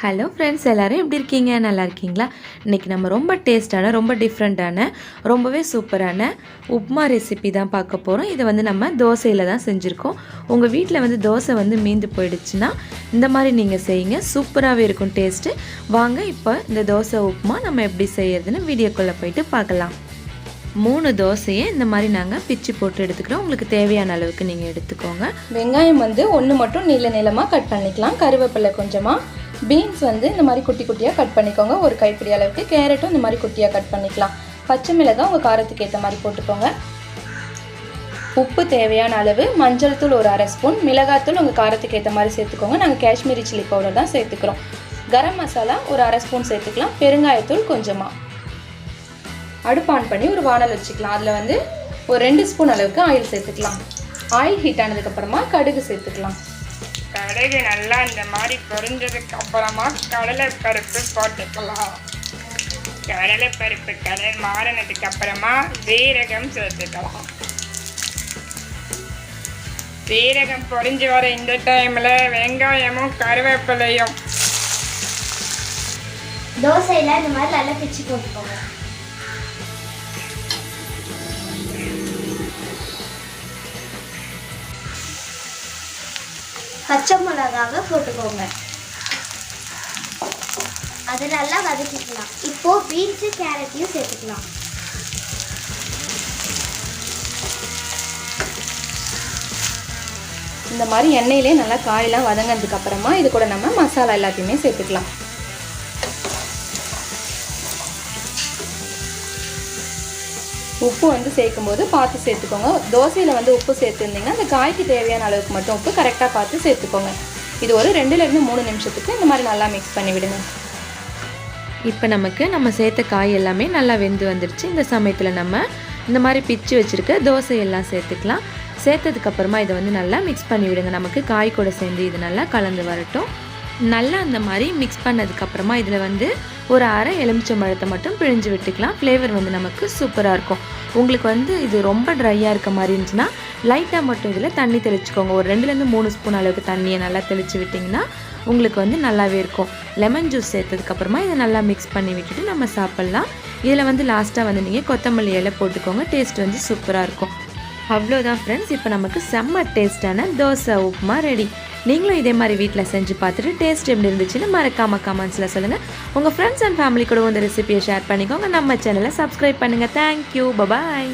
Hello friends, எல்லோரும் எப்படி இருக்கீங்க? நல்லா இருக்கீங்களா? இன்றைக்கி நம்ம ரொம்ப டேஸ்ட்டான, ரொம்ப டிஃப்ரெண்ட்டான, ரொம்பவே சூப்பரான உப்மா ரெசிபி தான் பார்க்க போகிறோம். இதை நம்ம தோசையில் தான் செஞ்சுருக்கோம். உங்கள் வீட்டில் தோசை மீந்து போயிடுச்சுன்னா இந்த மாதிரி நீங்கள் செய்யுங்க, சூப்பராகவே இருக்கும் டேஸ்ட்டு. வாங்க இப்போ இந்த தோசை உப்புமா நம்ம எப்படி செய்யறதுன்னு வீடியோக்குள்ளே போயிட்டு பார்க்கலாம். 3 தோசையை இந்த மாதிரி நாங்கள் பிச்சு போட்டு எடுத்துக்கிறோம். உங்களுக்கு தேவையான அளவுக்கு நீங்கள் எடுத்துக்கோங்க. வெங்காயம் 1 மட்டும் நீளமாக கட் பண்ணிக்கலாம். கருவேப்பிலை கொஞ்சமாக, பீன்ஸ் இந்த மாதிரி குட்டி குட்டியாக கட் பண்ணிக்கோங்க. ஒரு கைப்பிடி அளவுக்கு. கேரட்டும் இந்த மாதிரி குட்டியாக கட் பண்ணிக்கலாம். பச்சை மிளகாய் உங்கள் காரத்துக்கு ஏற்ற மாதிரி போட்டுக்கோங்க. உப்பு தேவையான அளவு, மஞ்சள் தூள் ஒரு 1/2 ஸ்பூன், மிளகாத்தூள் உங்கள் காரத்துக்கு ஏற்ற மாதிரி சேர்த்துக்கோங்க. நாங்கள் காஷ்மீரி சில்லி பவுடர் தான் சேர்த்துக்கிறோம். கரம் மசாலா ஒரு 1/2 ஸ்பூன் சேர்த்துக்கலாம். பெருங்காயத்தூள் கொஞ்சமாக. அடுப்பு ஆன் பண்ணி ஒரு வானல் வச்சுக்கலாம். அதில் ஒரு 2 ஸ்பூன் அளவுக்கு ஆயில் சேர்த்துக்கலாம். ஆயில் ஹீட் ஆனதுக்கப்புறமா கடுகு சேர்த்துக்கலாம். கடுகு நல்லா இந்த மாதிரி பொரிஞ்சதுக்கு அப்புறமா கடலைப்பருப்பு போட்டுக்கலாம். கடலைப்பருப்பு கலர் மாறினதுக்கு அப்புறமா சீரகம் சேர்த்துக்கலாம். சீரகம் பொரிஞ்சு வர இந்த டைமில் வெங்காயமும் கருவேப்பிலையும் தோசையில் இந்த மாதிரி நல்லா பிச்சு போட்டுக்கோங்க. பச்சை மிளகாவை போட்டுக்கோங்க. அதை நல்லா வதக்கிக்கலாம். இப்போ பீன்ஸு கேரட்டையும் சேர்த்துக்கலாம். இந்த மாதிரி எண்ணெயிலே நல்லா காயெல்லாம் வதங்கினதுக்கு அப்புறமா இது கூட நம்ம மசாலா எல்லாத்தையுமே சேர்த்துக்கலாம். உப்பு சேர்க்கும் போது பார்த்து சேர்த்துக்கோங்க. தோசையில் உப்பு சேர்த்துருந்தீங்கன்னா அந்த காய்க்கு தேவையான அளவுக்கு மட்டும் உப்பு கரெக்டாக பார்த்து சேர்த்துக்கோங்க. இது ஒரு 2லேருந்து 3 நிமிஷத்துக்கு இந்த மாதிரி நல்லா மிக்ஸ் பண்ணி விடுங்க. இப்போ நம்ம சேர்த்த காய் எல்லாமே நல்லா வெந்து வந்துடுச்சு. இந்த சமயத்தில் நம்ம இந்த மாதிரி பிச்சு வச்சுருக்க தோசையெல்லாம் சேர்த்துக்கலாம். சேர்த்ததுக்கப்புறமா இதை நல்லா மிக்ஸ் பண்ணி விடுங்க. நமக்கு காய் கூட சேர்ந்து இது நல்லா கலந்து வரட்டும். நல்லா அந்த மாதிரி மிக்ஸ் பண்ணதுக்கப்புறமா இதில் ஒரு அரை எலுமிச்சம்பழத்தை மட்டும் பிழிஞ்சு விட்டுக்கலாம். ஃப்ளேவர் நமக்கு சூப்பராக இருக்கும். உங்களுக்கு இது ரொம்ப ட்ரையாக இருக்க மாதிரி இருந்துச்சுன்னா லைட்டாக மட்டும் இதில் தண்ணி தெளிச்சுக்கோங்க. ஒரு 2லேருந்து 3 ஸ்பூன் அளவுக்கு தண்ணியை நல்லா தெளித்து விட்டிங்கன்னா உங்களுக்கு நல்லாவே இருக்கும். லெமன் ஜூஸ் சேர்த்ததுக்கப்புறமா இதை நல்லா மிக்ஸ் பண்ணி விட்டுட்டு நம்ம சாப்பிட்லாம். இதில் லாஸ்ட்டாக நீங்கள் கொத்தமல்லி இலை போட்டுக்கோங்க. டேஸ்ட் சூப்பராக இருக்கும். அவ்வளோதான் ஃப்ரெண்ட்ஸ், இப்போ நமக்கு செம்ம டேஸ்ட்டான தோசை உப்புமா ரெடி. நீங்களும் இதே மாதிரி வீட்டில் செஞ்சு பார்த்துட்டு டேஸ்ட் எப்படி இருந்துச்சுன்னு மறக்காமல் கமெண்ட்ஸில் சொல்லுங்கள். உங்கள் ஃப்ரெண்ட்ஸ் அண்ட் ஃபேமிலி கூட இந்த ரெசிபியை ஷேர் பண்ணிக்கோங்க. நம்ம சேனலை சப்ஸ்கிரைப் பண்ணுங்கள். Thank you, bye bye.